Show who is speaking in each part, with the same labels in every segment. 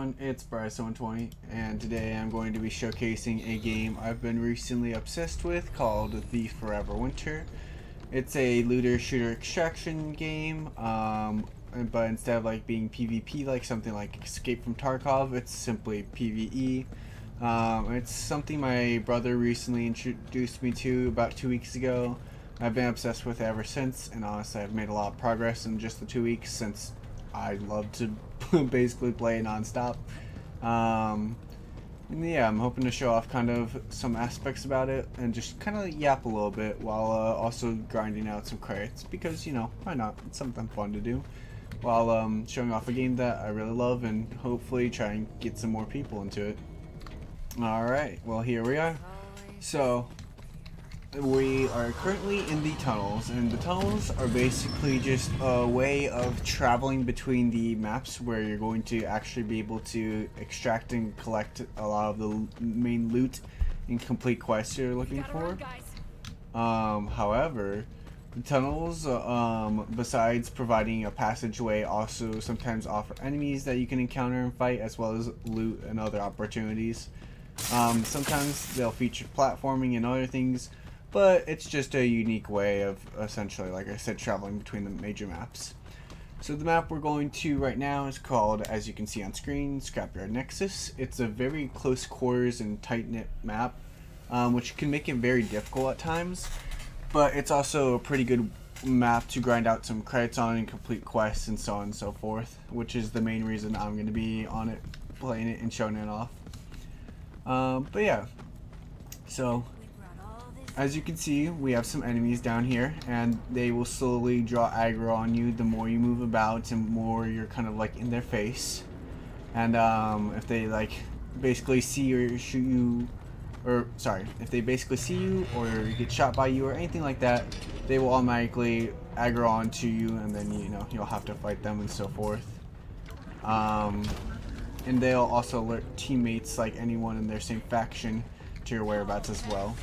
Speaker 1: everyone, it's Bryce120, and today I'm going to be showcasing a game I've been recently obsessed with called The Forever Winter. It's a looter shooter extraction game, but instead of like being PvP like something like Escape from Tarkov, it's simply PvE. It's something my brother recently introduced me to about 2 weeks ago. I've been obsessed with it ever since, and honestly I've made a lot of progress in just the 2 weeks since I love to basically play non-stop. And yeah, I'm hoping to show off kind of some aspects about it and just kind of yap a little bit while also grinding out some credits because, you know, why not? It's something fun to do while showing off a game that I really love and hopefully try and get some more people into it. Alright, well here we are. So we are currently in the tunnels, and the tunnels are basically just a way of traveling between the maps where you're going to actually be able to extract and collect a lot of the main loot and complete quests you're looking for. However, the tunnels, besides providing a passageway, also sometimes offer enemies that you can encounter and fight, as well as loot and other opportunities. Sometimes they'll feature platforming and other things, but it's just a unique way of essentially, like I said, traveling between the major maps. So the map we're going to right now is called, as you can see on screen, Scrapyard Nexus. It's a very close quarters and tight-knit map, which can make it very difficult at times, but it's also a pretty good map to grind out some credits on and complete quests and so on and so forth, which is the main reason I'm going to be on it, playing it and showing it off. But yeah, so as you can see, we have some enemies down here, and they will slowly draw aggro on you the more you move about and more you're kind of like in their face. And if they like basically see or shoot you, or sorry, if they basically see you or get shot by you or anything like that, they will automatically aggro onto you, and then you'll have to fight them and so forth. And they'll also alert teammates, like anyone in their same faction, to your whereabouts as well.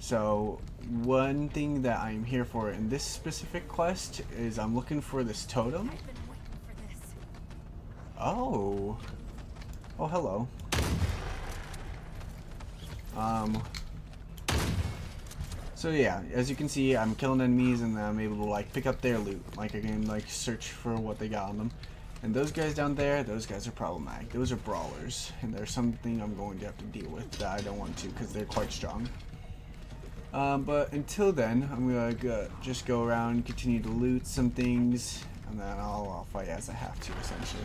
Speaker 1: So one thing that I'm here for in this specific quest is I'm looking for this totem. Oh, hello. So yeah, as you can see, I'm killing enemies and I'm able to like pick up their loot. Like I can like search for what they got on them. And those guys down there, those guys are problematic. Those are brawlers, and there's something I'm going to have to deal with that I don't want to because they're quite strong. But until then, I'm gonna just go around and continue to loot some things, and then I'll fight as I have to, essentially.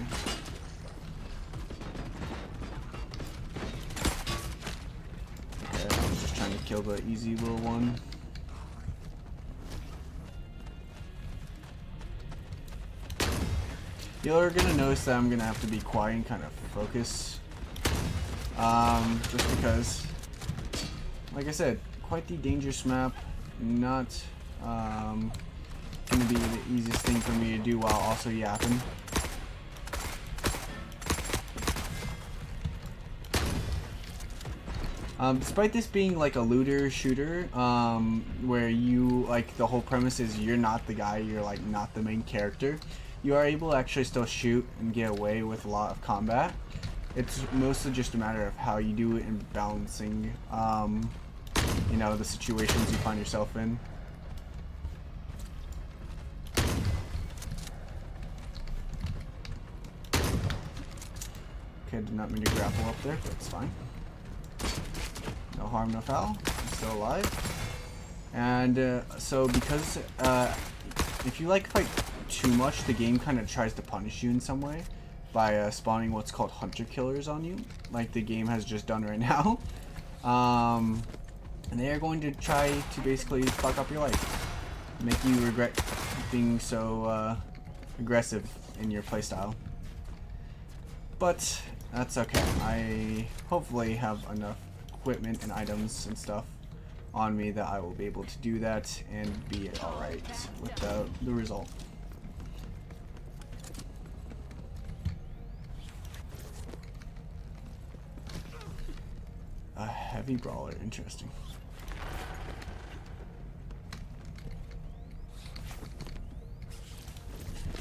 Speaker 1: Okay, I was just trying to kill the easy little one. You're gonna notice that I'm gonna have to be quiet and kind of focus, just because, like I said, quite the dangerous map, not gonna be the easiest thing for me to do while also yapping. Despite this being like a looter shooter, where you, like, the whole premise is you're not the guy, you're like not the main character, you are able to actually still shoot and get away with a lot of combat. It's mostly just a matter of how you do it and balancing, you know, the situations you find yourself in. Okay, did not mean to grapple up there, but it's fine. No harm, no foul. I'm still alive. And so because if you like fight too much, the game kind of tries to punish you in some way by spawning what's called hunter killers on you, like the game has just done right now. And they are going to try to basically fuck up your life, make you regret being so aggressive in your playstyle. But that's okay. I hopefully have enough equipment and items and stuff on me that I will be able to do that and be alright with the result. A heavy brawler, interesting.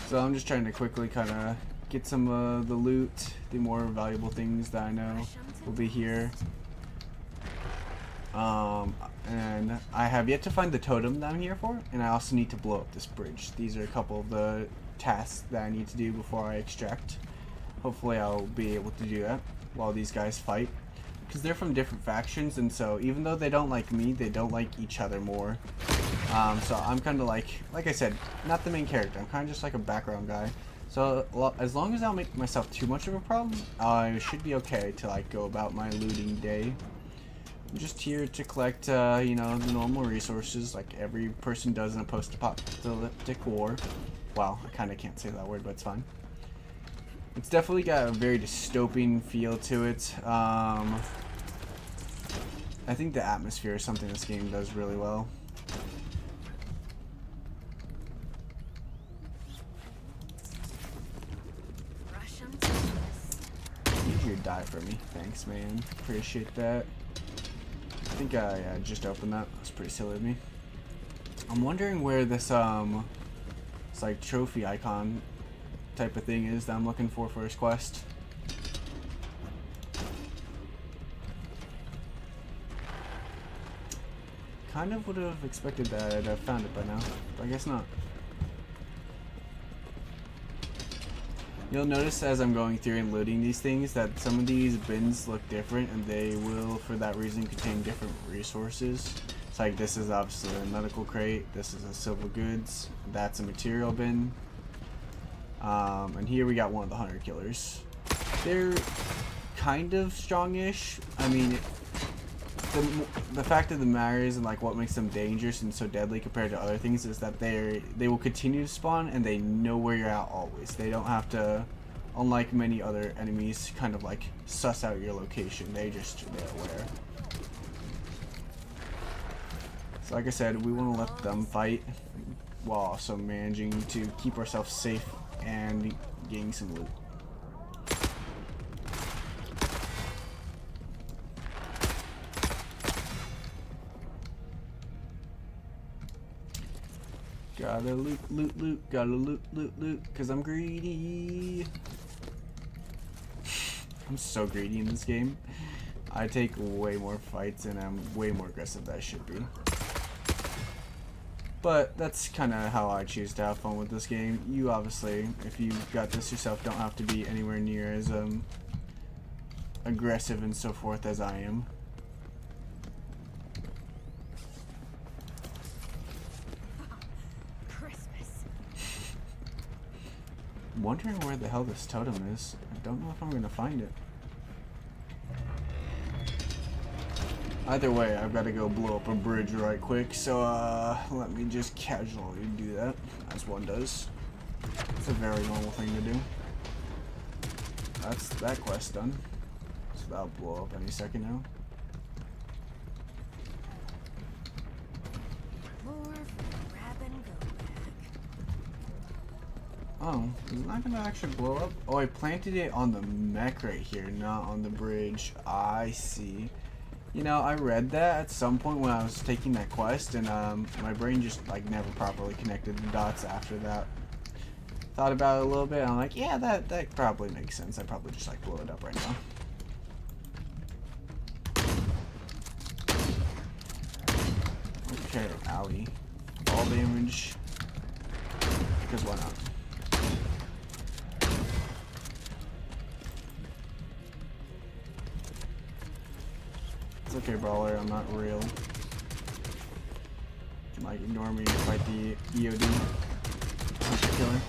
Speaker 1: So I'm just trying to quickly kind of get some of the loot. The more valuable things that I know will be here. And I have yet to find the totem that I'm here for, and I also need to blow up this bridge. These are a couple of the tasks that I need to do before I extract. Hopefully I'll be able to do that while these guys fight, because they're from different factions, and so even though they don't like me, they don't like each other more. So I'm kind of like I said, not the main character. I'm kind of just like a background guy. So as long as I don't make myself too much of a problem, I should be okay to like go about my looting day. I'm just here to collect, you know, the normal resources like every person does in a post-apocalyptic war. Wow, I kind of can't say that word, but it's fine. It's definitely got a very dystopian feel to it. I think the atmosphere is something this game does really well. You die for me. Thanks, man. Appreciate that. I think I just opened that. That's pretty silly of me. I'm wondering where this it's like trophy icon type of thing is that I'm looking for this quest. Kind of would have expected that I'd have found it by now, but I guess not. You'll notice as I'm going through and looting these things that some of these bins look different, and they will, for that reason, contain different resources. It's like this is obviously a medical crate, this is a silver goods, that's a material bin, and here we got one of the hunter killers. They're kind of strongish. I mean, the fact of the matter is, and like what makes them dangerous and so deadly compared to other things, is that they will continue to spawn and they know where you're at always. They don't have to, unlike many other enemies, kind of like suss out your location. They're aware. So like I said, we want to let them fight while also managing to keep ourselves safe and getting some loot. Gotta loot, gotta loot, cause I'm greedy. I'm so greedy in this game. I take way more fights and I'm way more aggressive than I should be. But that's kind of how I choose to have fun with this game. You obviously, if you got this yourself, don't have to be anywhere near as aggressive and so forth as I am. Wondering where the hell this totem is. I don't know if I'm gonna find it. Either way, I've got to go blow up a bridge right quick, so let me just casually do that, as one does. It's a very normal thing to do. That's that quest done. So that'll blow up any second now. Oh, is it not gonna actually blow up? Oh, I planted it on the mech right here, not on the bridge. I see. You know, I read that at some point when I was taking that quest, and my brain just like never properly connected the dots after that. Thought about it a little bit, and I'm like, yeah, that probably makes sense. I probably just like blow it up right now. Okay, owie. Ball damage. Because why not? It's okay, brawler, I'm not real. Like, ignore me and fight the EOD. Killer.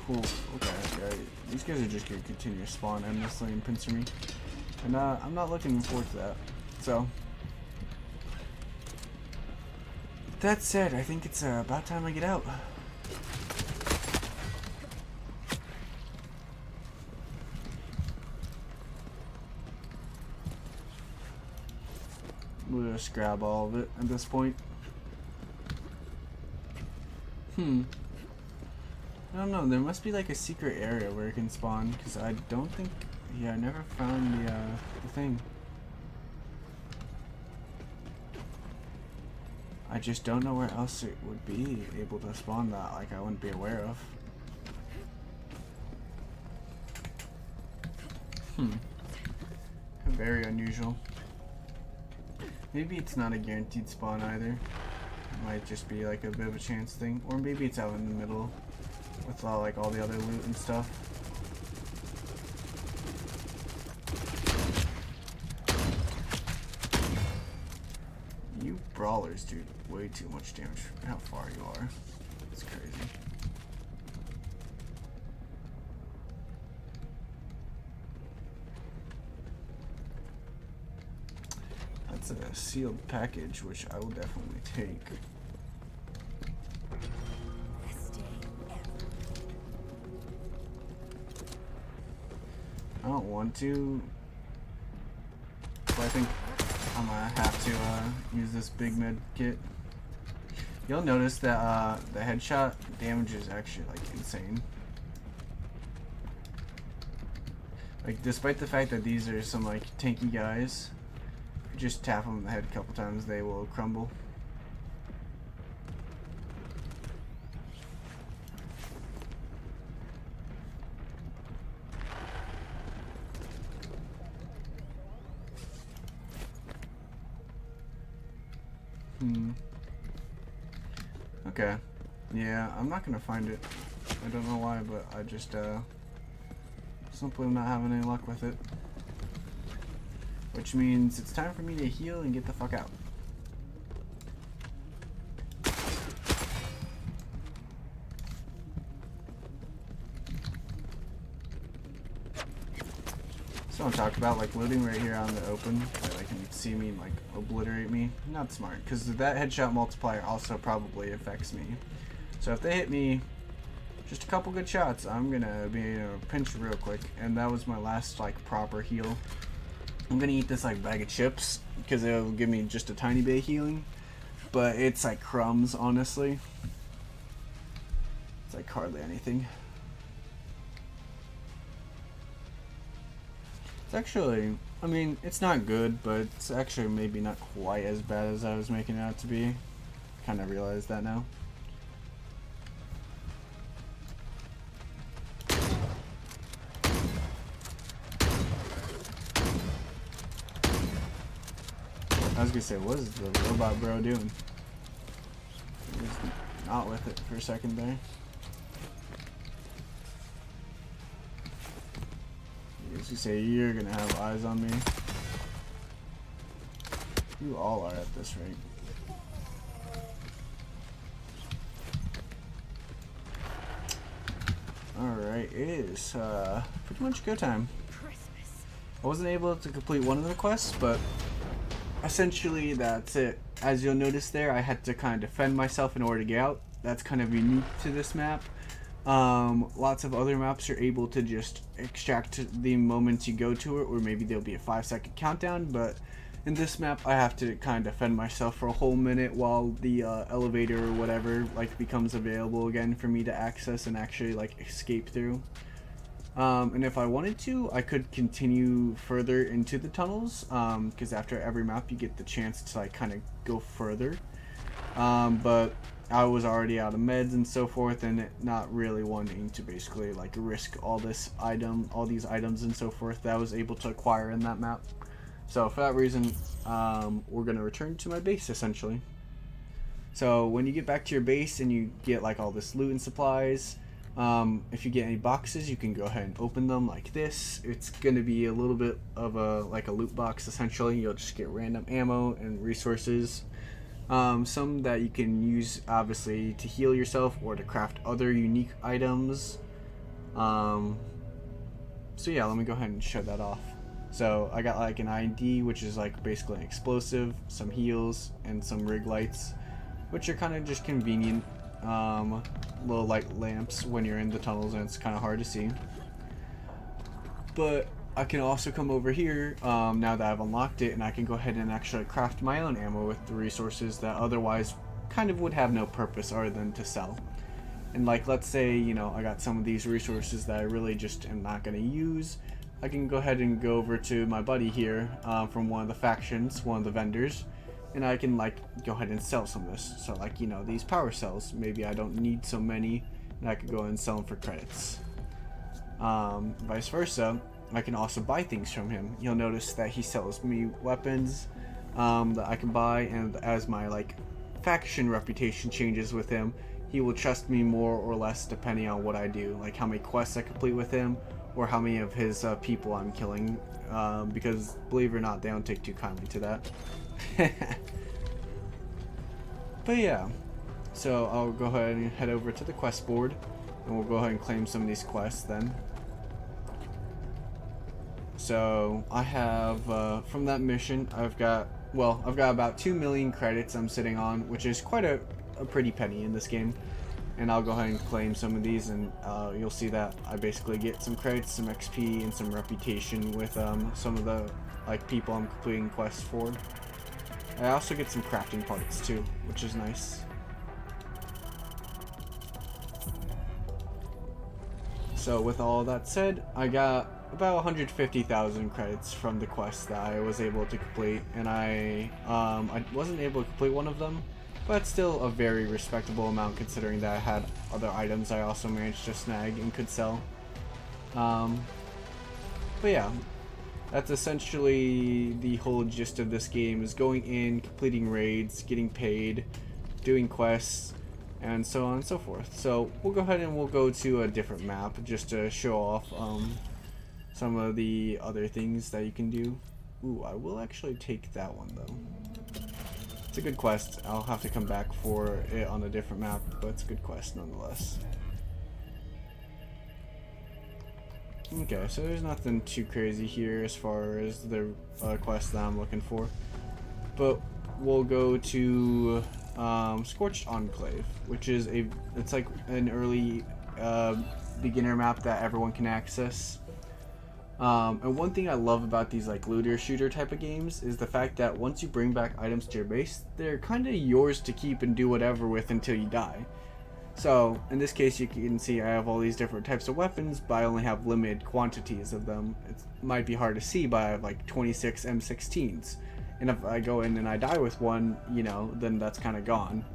Speaker 1: Cool, okay. These guys are just gonna continue to spawn endlessly and pincer me. And I'm not looking forward to that. So, that said, I think it's about time I get out. We'll just grab all of it at this point. I don't know, there must be like a secret area where it can spawn, because I don't think, yeah, I never found the thing. I just don't know where else it would be able to spawn that, like I wouldn't be aware of. Hmm. Very unusual. Maybe it's not a guaranteed spawn either. It might just be like a bit of a chance thing. Or maybe it's out in the middle with like all the other loot and stuff. You brawlers do way too much damage for how far you are. It's crazy. That's a sealed package, which I will definitely take. I don't want to, but I think I'm gonna have to use this big med kit. You'll notice that the headshot damage is actually like insane. Like, despite the fact that these are some like tanky guys, if you just tap them in the head a couple times, they will crumble. Okay. Yeah, I'm not gonna find it. I don't know why, but I just simply not having any luck with it. Which means it's time for me to heal and get the fuck out. So I'm talking about like looting right here on the open, where they can see me and like obliterate me. Not smart, because that headshot multiplier also probably affects me. So if they hit me just a couple good shots, I'm gonna be in a pinch real quick. And that was my last like proper heal. I'm gonna eat this like bag of chips because it'll give me just a tiny bit of healing, but it's like crumbs, honestly. It's like hardly anything. It's actually, I mean, it's not good, but it's actually maybe not quite as bad as I was making it out to be. Kind of realized that now. I was gonna say, what is the robot bro doing? He was not with it for a second there. As you say, you're gonna have eyes on me. You all are at this rate. Alright, it is pretty much go time. I wasn't able to complete one of the quests, but essentially that's it. As you'll notice there, I had to kind of defend myself in order to get out. That's kind of unique to this map. Lots of other maps are able to just extract the moment you go to it, or maybe there'll be a 5-second countdown, but in this map I have to kind of defend myself for a whole minute while the elevator or whatever like becomes available again for me to access and actually like escape through. And if I wanted to, I could continue further into the tunnels, because after every map you get the chance to like kind of go further, but I was already out of meds and so forth, and not really wanting to basically like risk all these items and so forth that I was able to acquire in that map. So for that reason, we're gonna return to my base essentially. So when you get back to your base and you get like all this loot and supplies, if you get any boxes, you can go ahead and open them like this. It's gonna be a little bit of a like a loot box essentially. You'll just get random ammo and resources. Some that you can use obviously to heal yourself or to craft other unique items. So yeah, let me go ahead and show that off. So I got like an ID, which is like basically an explosive, some heals, and some rig lights, which are kind of just convenient little light lamps when you're in the tunnels and it's kind of hard to see. But I can also come over here now that I've unlocked it, and I can go ahead and actually craft my own ammo with the resources that otherwise kind of would have no purpose other than to sell. And like, let's say, you know, I got some of these resources that I really just am not going to use. I can go ahead and go over to my buddy here from one of the factions, one of the vendors, and I can like go ahead and sell some of this. So like, you know, these power cells, maybe I don't need so many, and I could go ahead and sell them for credits. Vice versa. I can also buy things from him. You'll notice that he sells me weapons that I can buy, and as my like faction reputation changes with him, he will trust me more or less depending on what I do, like how many quests I complete with him, or how many of his people I'm killing. Because believe it or not, they don't take too kindly to that. But yeah, so I'll go ahead and head over to the quest board, and we'll go ahead and claim some of these quests then. So I have from that mission, I've got about 2 million credits I'm sitting on, which is quite a pretty penny in this game. And I'll go ahead and claim some of these, and you'll see that I basically get some credits, some XP, and some reputation with some of the like people I'm completing quests for. I also get some crafting parts too, which is nice. So with all that said, I got about 150,000 credits from the quests that I was able to complete, and I wasn't able to complete one of them, but still a very respectable amount considering that I had other items I also managed to snag and could sell. But yeah, that's essentially the whole gist of this game, is going in, completing raids, getting paid, doing quests, and so on and so forth. So we'll go ahead and we'll go to a different map just to show off some of the other things that you can do. Ooh, I will actually take that one though. It's a good quest. I'll have to come back for it on a different map, but it's a good quest nonetheless. Okay, so there's nothing too crazy here as far as the quest that I'm looking for. But we'll go to Scorched Enclave, which is it's like an early beginner map that everyone can access. And one thing I love about these like looter shooter type of games is the fact that once you bring back items to your base, they're kind of yours to keep and do whatever with until you die. So in this case, you can see I have all these different types of weapons, but I only have limited quantities of them. It might be hard to see, but I have like 26 M16s, and if I go in and I die with one, you know, then that's kind of gone.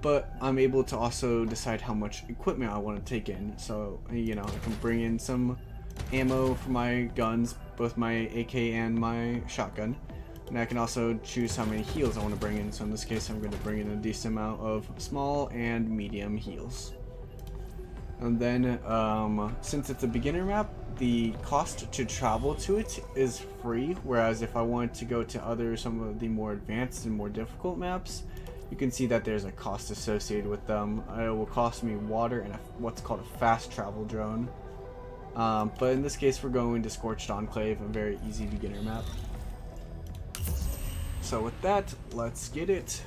Speaker 1: But I'm able to also decide how much equipment I want to take in. So, you know, I can bring in some ammo for my guns, both my AK and my shotgun. And I can also choose how many heals I want to bring in. So in this case, I'm going to bring in a decent amount of small and medium heals. And then, since it's a beginner map, the cost to travel to it is free. Whereas if I wanted to go to some of the more advanced and more difficult maps, you can see that there's a cost associated with them. It will cost me water and what's called a fast travel drone. But in this case, we're going to Scorched Enclave, a very easy beginner map. So with that, let's get it.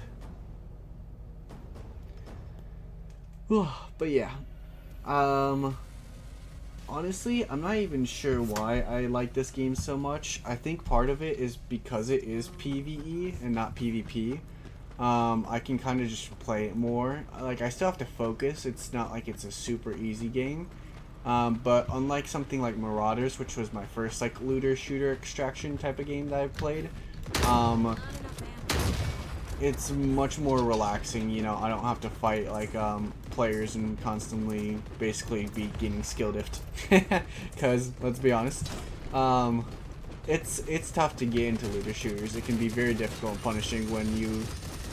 Speaker 1: But yeah, honestly, I'm not even sure why I like this game so much. I think part of it is because it is PvE and not PvP. I can kind of just play it more. Like, I still have to focus. It's not like it's a super easy game. But unlike something like Marauders, which was my first like looter shooter extraction type of game that I've played, it's much more relaxing. You know, I don't have to fight like players and constantly basically be getting skill diffed. Because let's be honest, it's tough to get into looter shooters. It can be very difficult and punishing when you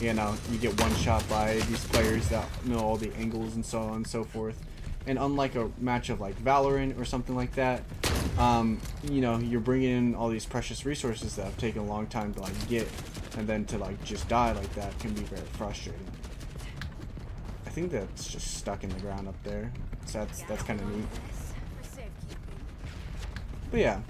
Speaker 1: get one shot by these players that know all the angles and so on and so forth. And unlike a match of like Valorant or something like that, you know, you're bringing in all these precious resources that have taken a long time to like get, and then to like just die like that can be very frustrating. I think that's just stuck in the ground up there, so that's kind of neat. But yeah,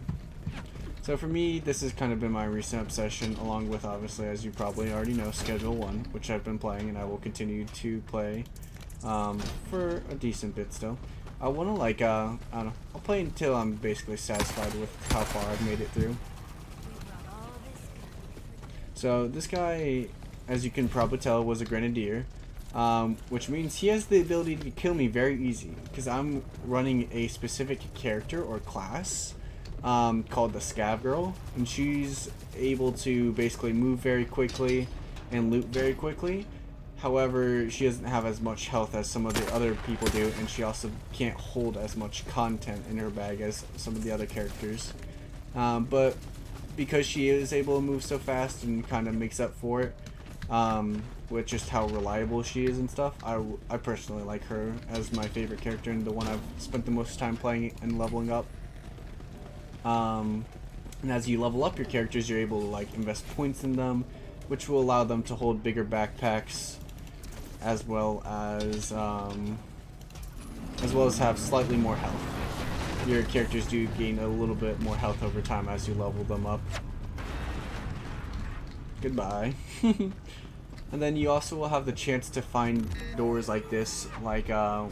Speaker 1: so for me, this has kind of been my recent obsession, along with obviously, as you probably already know, Schedule 1, which I've been playing and I will continue to play for a decent bit still. I want to like, I don't know, I'll play until I'm basically satisfied with how far I've made it through. So this guy, as you can probably tell, was a grenadier, which means he has the ability to kill me very easy, because I'm running a specific character or class called the Scav Girl, and she's able to basically move very quickly and loot very quickly. However, she doesn't have as much health as some of the other people do, and she also can't hold as much content in her bag as some of the other characters. But because she is able to move so fast and kind of makes up for it, with just how reliable she is and stuff, I personally like her as my favorite character and the one I've spent the most time playing and leveling up. And as you level up your characters, you're able to like invest points in them, which will allow them to hold bigger backpacks, as well as have slightly more health. Your characters do gain a little bit more health over time as you level them up. Goodbye. And then you also will have the chance to find doors like this, like that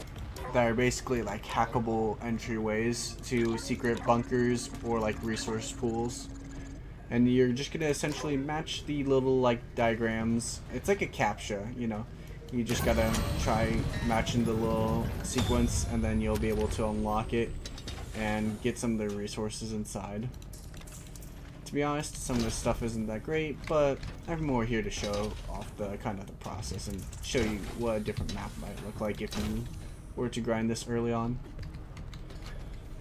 Speaker 1: are basically like hackable entryways to secret bunkers or like resource pools. And you're just gonna essentially match the little like diagrams. It's like a CAPTCHA, you know. You just gotta try matching the little sequence, and then you'll be able to unlock it and get some of the resources inside. To be honest, some of this stuff isn't that great, but I'm more here to show off the kind of the process and show you what a different map might look like if you were to grind this early on.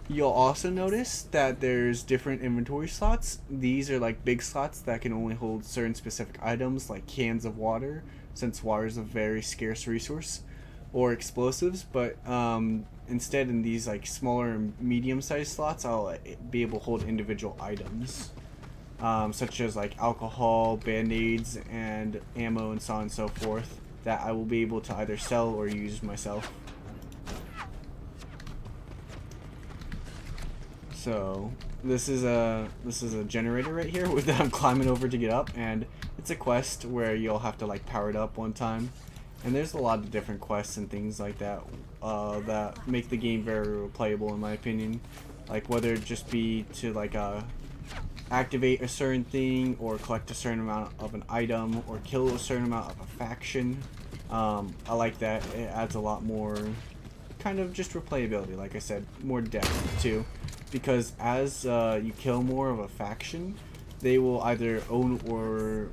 Speaker 1: You'll also notice that there's different inventory slots. These are like big slots that can only hold certain specific items, like cans of water, since water is a very scarce resource, or explosives. But instead, in these like smaller and medium-sized slots, I'll be able to hold individual items, such as like alcohol, band-aids, and ammo, and so on and so forth, that I will be able to either sell or use myself. So this is a generator right here that I'm climbing over to get up, and it's a quest where you'll have to like power it up one time. And there's a lot of different quests and things like that that make the game very replayable in my opinion. Like whether it just be to like activate a certain thing, or collect a certain amount of an item, or kill a certain amount of a faction. I like that. It adds a lot more kind of just replayability, like I said, more depth too. Because as you kill more of a faction, they will either own or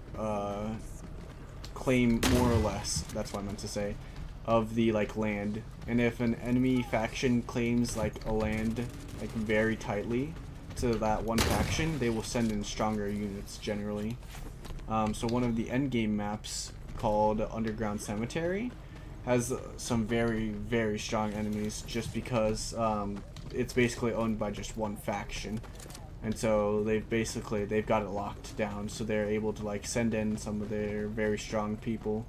Speaker 1: claim more or less, that's what I meant to say, of the like land. And if an enemy faction claims like a land like very tightly to that one faction, they will send in stronger units generally. So one of the end game maps, called Underground Cemetery, has some very, very strong enemies, just because it's basically owned by just one faction, and so they've got it locked down, so they're able to like send in some of their very strong people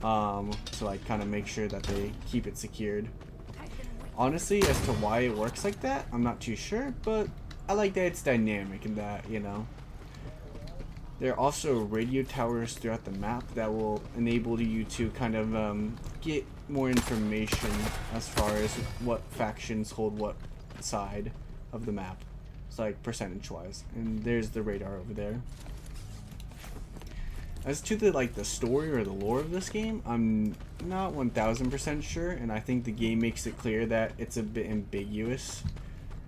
Speaker 1: to like kind of make sure that they keep it secured. Honestly, as to why it works like that, I'm not too sure, but I like that it's dynamic and that, you know. There are also radio towers throughout the map that will enable you to kind of get more information as far as what factions hold what side of the map. It's like percentage wise. And there's the radar over there. As to the story or the lore of this game, I'm not 1000% sure, and I think the game makes it clear that it's a bit ambiguous.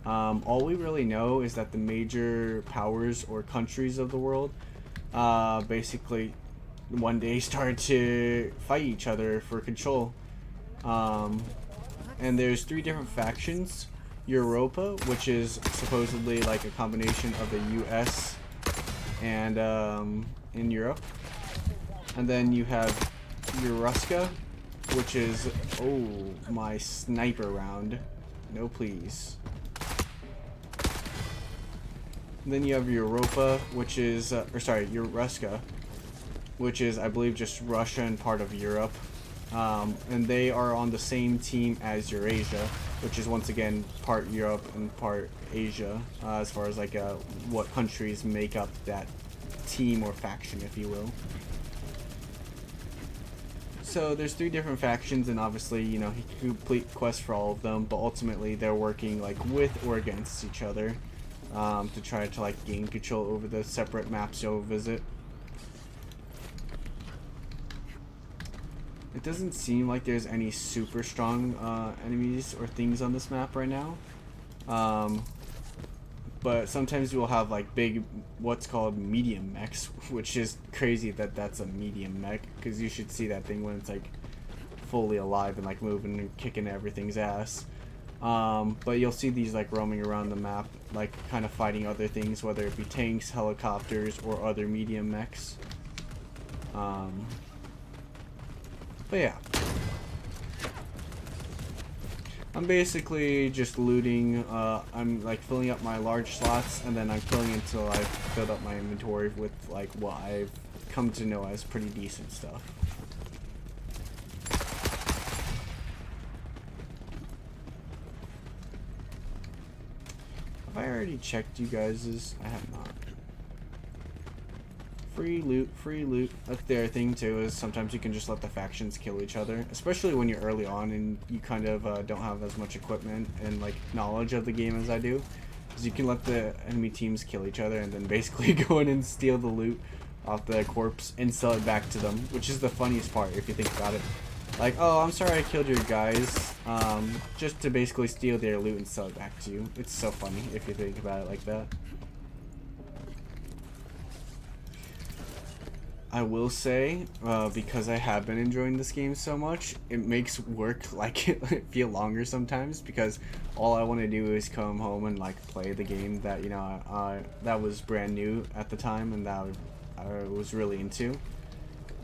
Speaker 1: All we really know is that the major powers or countries of the world basically one day started to fight each other for control. And there's 3 different factions. Europa, which is supposedly like a combination of the US and in Europe. And then you have Euruska, which is, oh, my sniper round. No please. Then you have Europa, which is, Euruska, which is, I believe, just Russia and part of Europe. And they are on the same team as Eurasia, which is once again part Europe and part Asia, as far as like what countries make up that team or faction, if you will. So there's 3 different factions, and obviously, you know, you can complete quests for all of them, but ultimately they're working like with or against each other to try to like gain control over the separate maps you'll visit. It doesn't seem like there's any super strong enemies or things on this map right now. but sometimes we'll have like big, what's called medium mechs, which is crazy that that's a medium mech, because you should see that thing when it's like fully alive and like moving and kicking everything's ass. But you'll see these like roaming around the map, like kind of fighting other things, whether it be tanks, helicopters, or other medium mechs. But yeah, I'm basically just looting. I'm like filling up my large slots, and then I'm killing until I've filled up my inventory with like what I've come to know as pretty decent stuff. Have I already checked you guys's? I have not. Free loot, free loot. That's the other thing too, is sometimes you can just let the factions kill each other, especially when you're early on and you kind of don't have as much equipment and like knowledge of the game as I do. Because you can let the enemy teams kill each other and then basically go in and steal the loot off the corpse and sell it back to them, which is the funniest part if you think about it. Like, oh, I'm sorry I killed your guys, just to basically steal their loot and sell it back to you. It's so funny if you think about it like that. I will say, because I have been enjoying this game so much, it makes work like feel longer sometimes, because all I want to do is come home and like play the game that, you know, that was brand new at the time and that I was really into.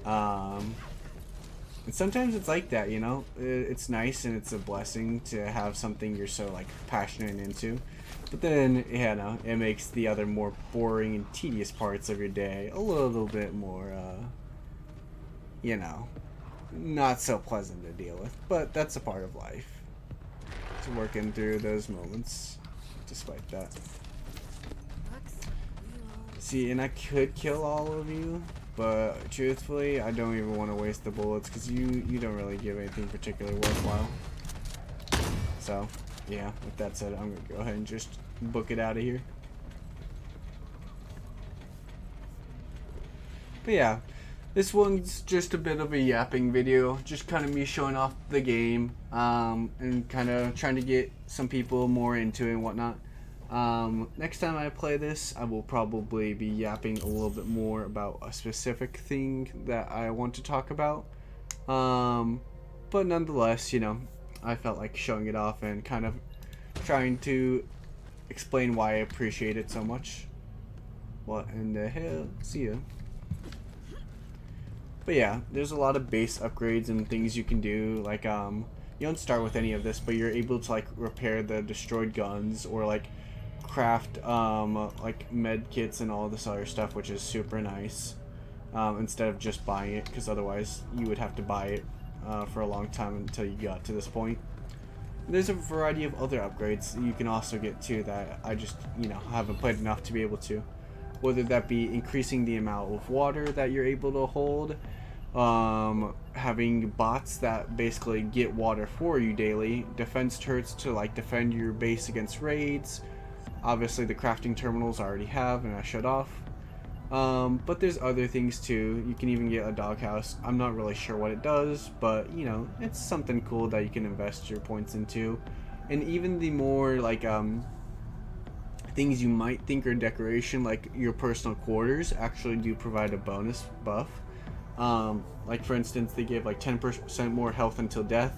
Speaker 1: And sometimes it's like that, you know. It's nice and it's a blessing to have something you're so like passionate and into. But then, you know, it makes the other more boring and tedious parts of your day a little bit more, you know, not so pleasant to deal with. But that's a part of life. To working through those moments, despite that. See, and I could kill all of you, but truthfully, I don't even want to waste the bullets because you don't really give anything particularly worthwhile. So, yeah, with that said, I'm going to go ahead and just book it out of here. But yeah, this one's just a bit of a yapping video, just kind of me showing off the game, and kind of trying to get some people more into it and whatnot. Next time I play this, I will probably be yapping a little bit more about a specific thing that I want to talk about. But nonetheless, you know, I felt like showing it off and kind of trying to explain why I appreciate it so much. What in the hell? See ya. But yeah, there's a lot of base upgrades and things you can do. Like, you don't start with any of this, but you're able to like repair the destroyed guns or like craft like med kits and all this other stuff, which is super nice. Instead of just buying it, because otherwise you would have to buy it for a long time until you got to this point. There's a variety of other upgrades that you can also get too that I just, you know, haven't played enough to be able to. Whether that be increasing the amount of water that you're able to hold, having bots that basically get water for you daily, defense turrets to like defend your base against raids. Obviously the crafting terminals I already have and I shut off. But there's other things too. You can even get a doghouse. I'm not really sure what it does, but you know, it's something cool that you can invest your points into. And even the more like things you might think are decoration, like your personal quarters, actually do provide a bonus buff. Like for instance, they give like 10% more health until death,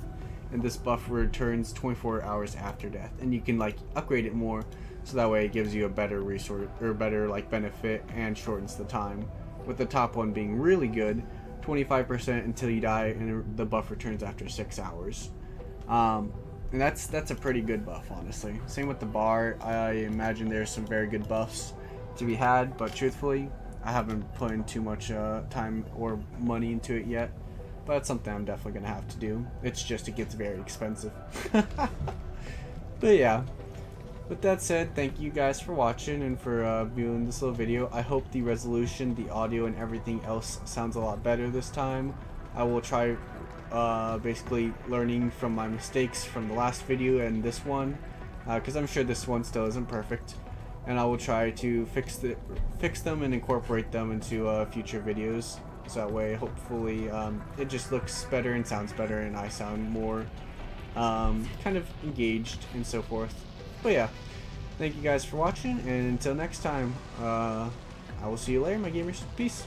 Speaker 1: and this buff returns 24 hours after death, and you can like upgrade it more, so that way it gives you a better resource or better like benefit and shortens the time. With the top one being really good, 25% until you die, and the buff returns after 6 hours. And that's a pretty good buff, honestly. Same with the bar. I imagine there's some very good buffs to be had, but truthfully, I haven't put in too much time or money into it yet. But that's something I'm definitely gonna have to do. It's just it gets very expensive. But yeah. With that said, thank you guys for watching and for viewing this little video. I hope the resolution, the audio, and everything else sounds a lot better this time. I will try basically learning from my mistakes from the last video and this one, because I'm sure this one still isn't perfect, and I will try to fix them and incorporate them into future videos, so that way hopefully it just looks better and sounds better and I sound more kind of engaged and so forth. But yeah, Thank you guys for watching, and until next time, I will see you later, my gamers. Peace.